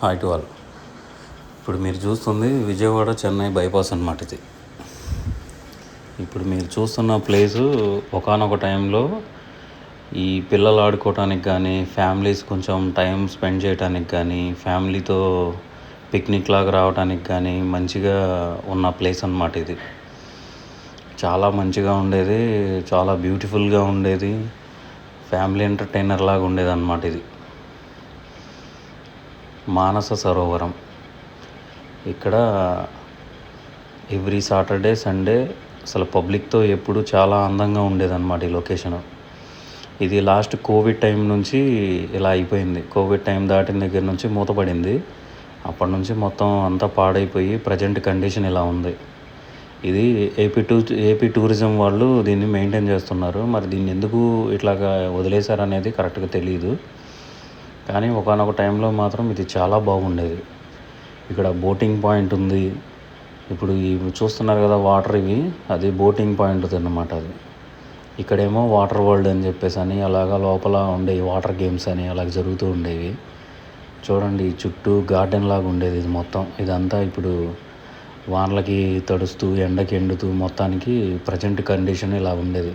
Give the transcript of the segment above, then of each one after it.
Hi to all. ఇప్పుడు మీరు చూస్తుంది విజయవాడ చెన్నై బైపాస్ అన్నమాట. ఇది ఇప్పుడు మీరు చూస్తున్న ప్లేసు ఒకానొక టైంలో ఈ పిల్లలు ఆడుకోవటానికి కానీ, ఫ్యామిలీస్ కొంచెం టైం స్పెండ్ చేయడానికి కానీ, ఫ్యామిలీతో పిక్నిక్ లాగా రావడానికి కానీ మంచిగా ఉన్న ప్లేస్ అన్నమాట. ఇది చాలా మంచిగా ఉండేది, చాలా బ్యూటిఫుల్గా ఉండేది, ఫ్యామిలీ ఎంటర్టైనర్ లాగా ఉండేది అన్నమాట. ఇది మానస సరోవరం. ఇక్కడ ఎవ్రీ సాటర్డే సండే అసలు పబ్లిక్తో ఎప్పుడు చాలా అందంగా ఉండేదన్నమాట ఈ లొకేషను. ఇది లాస్ట్ కోవిడ్ టైం నుంచి ఇలా అయిపోయింది. కోవిడ్ టైం దాటిన దగ్గర నుంచి మూతపడింది. అప్పటి నుంచి మొత్తం అంతా పాడైపోయి ప్రజెంట్ కండిషన్ ఇలా ఉంది. ఇది ఏపీ టూరిజం వాళ్ళు దీన్ని మెయింటైన్ చేస్తున్నారు. మరి దీన్ని ఎందుకు ఇట్లాగా వదిలేశారనేది కరెక్ట్గా తెలియదు. కానీ ఒకానొక టైంలో మాత్రం ఇది చాలా బాగుండేది. ఇక్కడ బోటింగ్ పాయింట్ ఉంది. ఇప్పుడు ఇవి చూస్తున్నారు కదా వాటర్, ఇవి అది బోటింగ్ పాయింట్ అన్నమాట. అది ఇక్కడేమో వాటర్ వరల్డ్ అని చెప్పేసి అని అలాగా లోపల ఉండే వాటర్ గేమ్స్ అని అలాగ జరుగుతూ ఉండేవి. చూడండి చుట్టూ గార్డెన్ లాగా ఉండేది ఇది మొత్తం. ఇదంతా ఇప్పుడు వానలకి తడుస్తూ ఎండకి ఎండుతూ మొత్తానికి ప్రజెంట్ కండిషన్ ఇలా ఉండేది.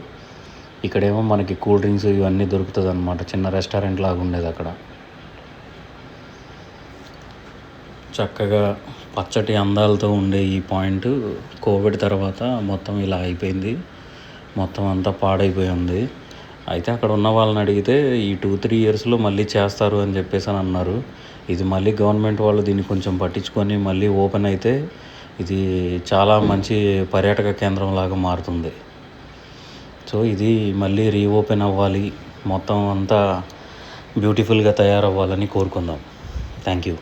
ఇక్కడేమో మనకి కూల్ డ్రింక్స్ ఇవన్నీ దొరుకుతుంది అన్నమాట. చిన్న రెస్టారెంట్ లాగా ఉండేది అక్కడ. చక్కగా పచ్చటి అందాలతో ఉండే ఈ పాయింట్ కోవిడ్ తర్వాత మొత్తం ఇలా అయిపోయింది. మొత్తం అంతా పాడైపోయి ఉంది. అయితే అక్కడ ఉన్న వాళ్ళని అడిగితే ఈ 2-3 ఇయర్స్లో మళ్ళీ చేస్తారు అని చెప్పేసి అని అన్నారు. ఇది మళ్ళీ గవర్నమెంట్ వాళ్ళు దీన్ని కొంచెం పట్టించుకొని మళ్ళీ ఓపెన్ అయితే ఇది చాలా మంచి పర్యాటక కేంద్రం లాగా మారుతుంది. సో ఇది మళ్ళీ రీఓపెన్ అవ్వాలి, మొత్తం అంతా బ్యూటిఫుల్గా తయారవ్వాలని కోరుకుందాం. Thank you.